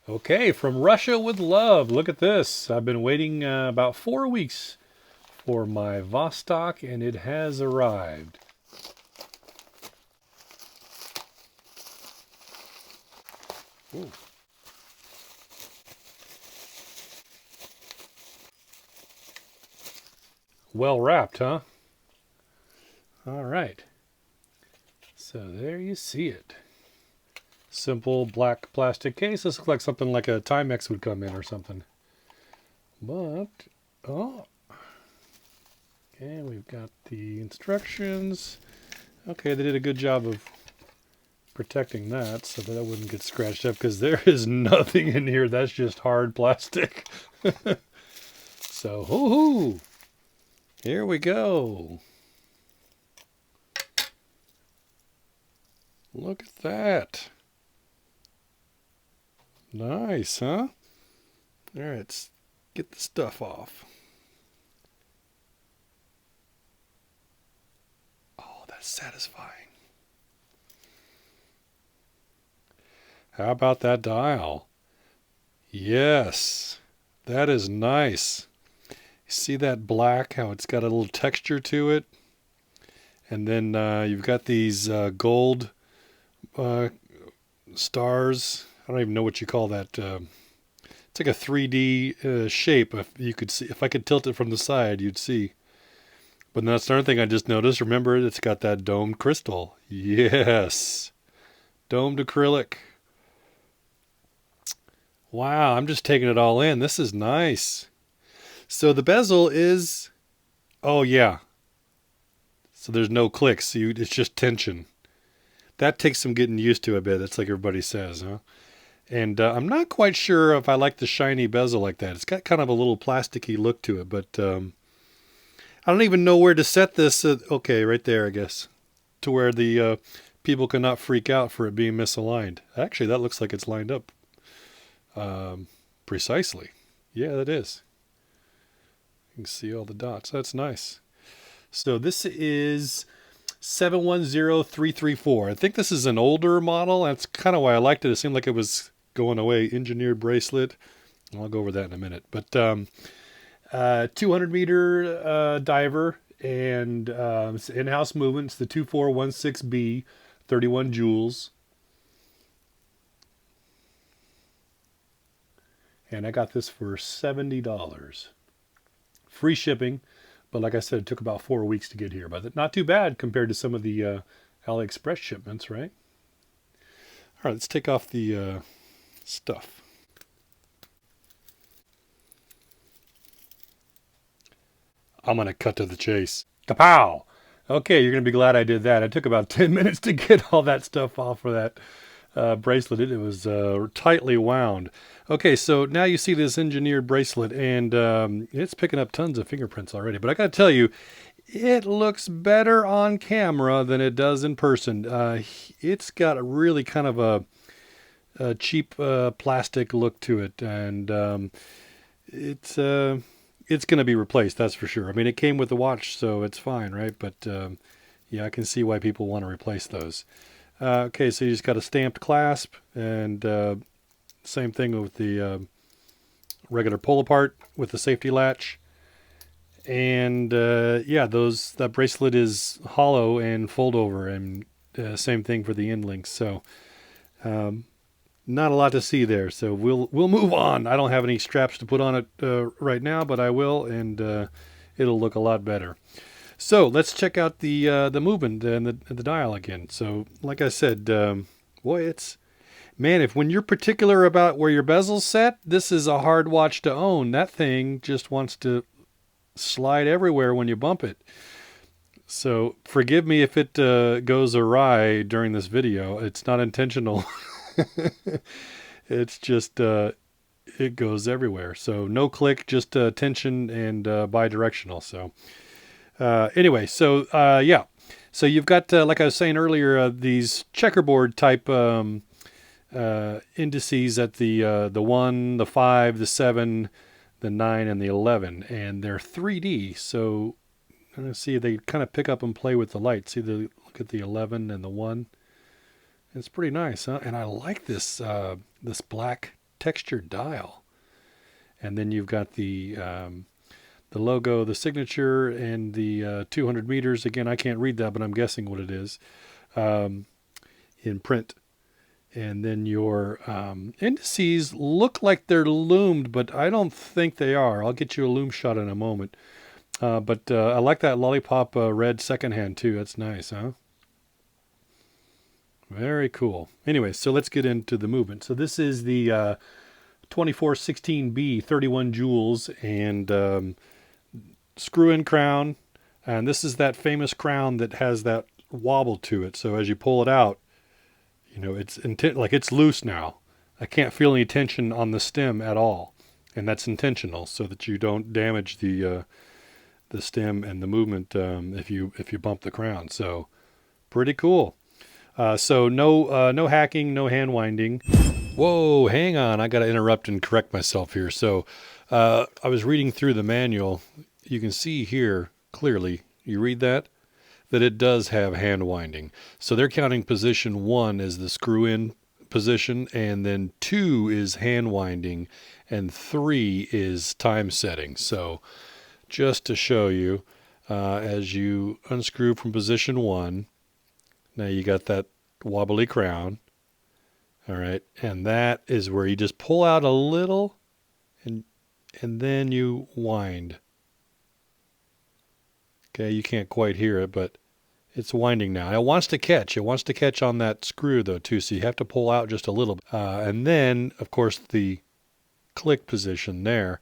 Okay, from Russia with love. Look at this. I've been waiting about 4 weeks for my Vostok, and it has arrived. Ooh. Well wrapped, huh? All right. So there you see it. Simple black plastic case. This looks like something like a Timex would come in or something. But, oh. Okay, we've got the instructions. Okay, they did a good job of protecting that so that wouldn't get scratched up, because there is nothing in here. That's just hard plastic. So, hoo-hoo! Here we go. Look at that. Nice, huh? All right, let's get the stuff off. Oh, that's satisfying. How about that dial? Yes, that is nice. You see that black, how it's got a little texture to it? And then you've got these gold stars. I don't even know what you call that. It's like a 3D shape. If you could see, if I could tilt it from the side, you'd see. But that's another thing I just noticed. Remember, it's got that domed crystal. Yes, domed acrylic. Wow, I'm just taking it all in. This is nice. So the bezel is, oh yeah. So there's no clicks. So it's just tension. That takes some getting used to a bit. That's like everybody says, huh? And I'm not quite sure if I like the shiny bezel like that. It's got kind of a little plasticky look to it, but I don't even know where to set this. Okay, right there, I guess, to where the people cannot freak out for it being misaligned. Actually, that looks like it's lined up precisely. Yeah, that is. You can see all the dots. That's nice. So this is 710334. I think this is an older model. That's kind of why I liked it. It seemed like it was going away. Engineered bracelet. I'll go over that in a minute. But 200 meter diver, and it's in-house movement. It's the 2416B, 31 joules. And I got this for $70. Free shipping. But like I said, it took about 4 weeks to get here. But not too bad compared to some of the AliExpress shipments, right? All right, let's take off the stuff. I'm going to cut to the chase. Kapow! Okay, you're going to be glad I did that. It took about 10 minutes to get all that stuff off of that bracelet. It was tightly wound. Okay, so now you see this engineered bracelet, and it's picking up tons of fingerprints already. But I got to tell you, it looks better on camera than it does in person. It's got a really kind of a cheap plastic look to it, and it's going to be replaced, that's for sure. I mean, it came with the watch, so it's fine, right? But yeah, I can see why people want to replace those. Okay, so you just got a stamped clasp, and same thing with the regular pull apart with the safety latch. And yeah, that bracelet is hollow and fold over, and same thing for the end links. So not a lot to see there. So we'll move on. I don't have any straps to put on it right now, but I will, and it'll look a lot better. So let's check out the movement and the dial again. So like I said, boy, it's, man, when you're particular about where your bezel's set, this is a hard watch to own. That thing just wants to slide everywhere when you bump it. So forgive me if it goes awry during this video. It's not intentional. It's just it goes everywhere. So no click, just tension and bidirectional. So anyway, so yeah. So you've got, like I was saying earlier, these checkerboard type indices at the 1, the 5, the 7, the 9, and the 11, and they're 3D. So I'm going to see if they kind of pick up and play with the light. See, look at the 11 and the 1. It's pretty nice, huh? And I like this this black textured dial. And then you've got the logo, the signature, and the 200 meters. Again, I can't read that, but I'm guessing what it is in print. And then your indices look like they're loomed, but I don't think they are. I'll get you a loom shot in a moment. But I like that lollipop red secondhand too. That's nice, huh? Very cool. Anyway, so let's get into the movement. So this is the 2416B, 31 joules, and screw-in crown. And this is that famous crown that has that wobble to it. So as you pull it out, you know, it's like it's loose now. I can't feel any tension on the stem at all. And that's intentional so that you don't damage the stem and the movement if you bump the crown. So pretty cool. So no hacking, no hand winding. Whoa, hang on. I got to interrupt and correct myself here. So I was reading through the manual. You can see here clearly, you read that it does have hand winding. So they're counting position 1 as the screw in position, and then 2 is hand winding, and 3 is time setting. So just to show you, as you unscrew from position 1, now you got that wobbly crown. All right, and that is where you just pull out a little and then you wind. Okay, you can't quite hear it, but it's winding now. It wants to catch. It wants to catch on that screw though too, so you have to pull out just a little. And then, of course, the click position there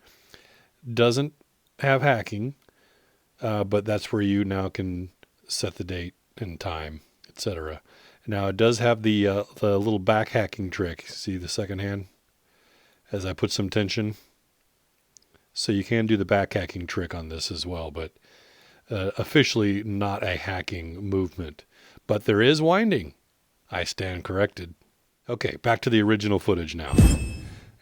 doesn't have hacking, but that's where you now can set the date and time, etc. Now it does have the little back hacking trick. See the second hand as I put some tension. So you can do the back hacking trick on this as well, but officially not a hacking movement. But there is winding. I stand corrected. Okay, back to the original footage now.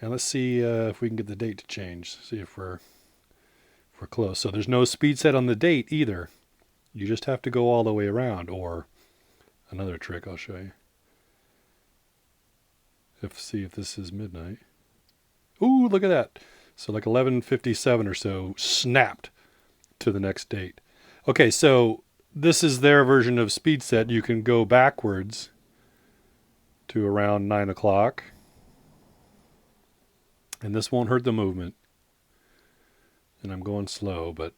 And let's see if we can get the date to change. See if we're close. So there's no speed set on the date either. You just have to go all the way around, or another trick I'll show you. See if this is midnight. Ooh, look at that. So like 11:57 or so, snapped to the next date. Okay, so this is their version of speed set. You can go backwards to around 9 o'clock. And this won't hurt the movement. And I'm going slow, but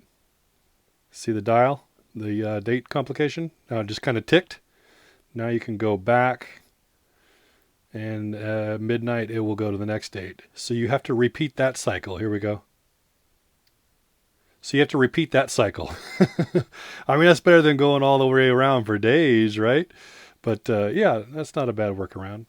see the dial? The date complication? Now it just kind of ticked. Now you can go back, and midnight it will go to the next date. So you have to repeat that cycle. Here we go. So you have to repeat that cycle. I mean, that's better than going all the way around for days, right? But yeah, that's not a bad workaround.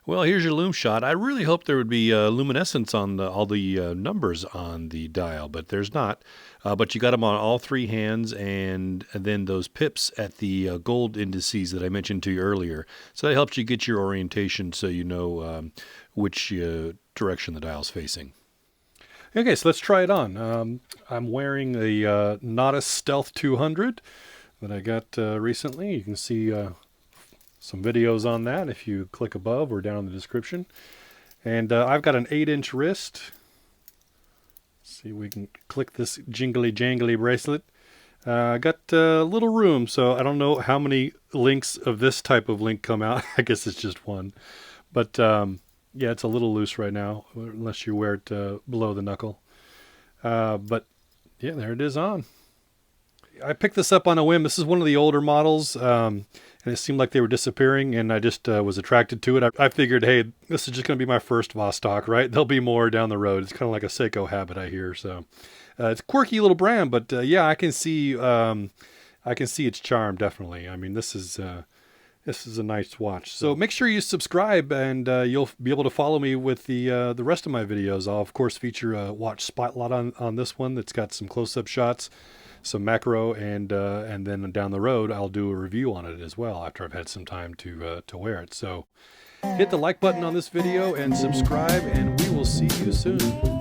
Well, here's your loom shot. I really hoped there would be luminescence on all the numbers on the dial, but there's not. But you got them on all 3 hands, and then those pips at the gold indices that I mentioned to you earlier. So that helps you get your orientation so you know which direction the dial's facing. Okay, so let's try it on. I'm wearing the Nautis Stealth 200 that I got recently. You can see some videos on that if you click above or down in the description. And I've got an 8-inch wrist. Let's see if we can click this jingly jangly bracelet. I got a little room, so I don't know how many links of this type of link come out. I guess it's just one. But yeah, it's a little loose right now, unless you wear it below the knuckle. But yeah, there it is on. I picked this up on a whim. This is one of the older models, and it seemed like they were disappearing, and I just was attracted to it. I figured, hey, this is just going to be my first Vostok, right? There'll be more down the road. It's kind of like a Seiko habit, I hear. So it's a quirky little brand, but yeah, I can see its charm, definitely. I mean, this is a nice watch. So make sure you subscribe, and you'll be able to follow me with the rest of my videos. I'll, of course, feature a watch spotlight on this one that's got some close-up shots, some macro, and then down the road I'll do a review on it as well after I've had some time to wear it. So Hit the like button on this video and subscribe, and we will see you soon.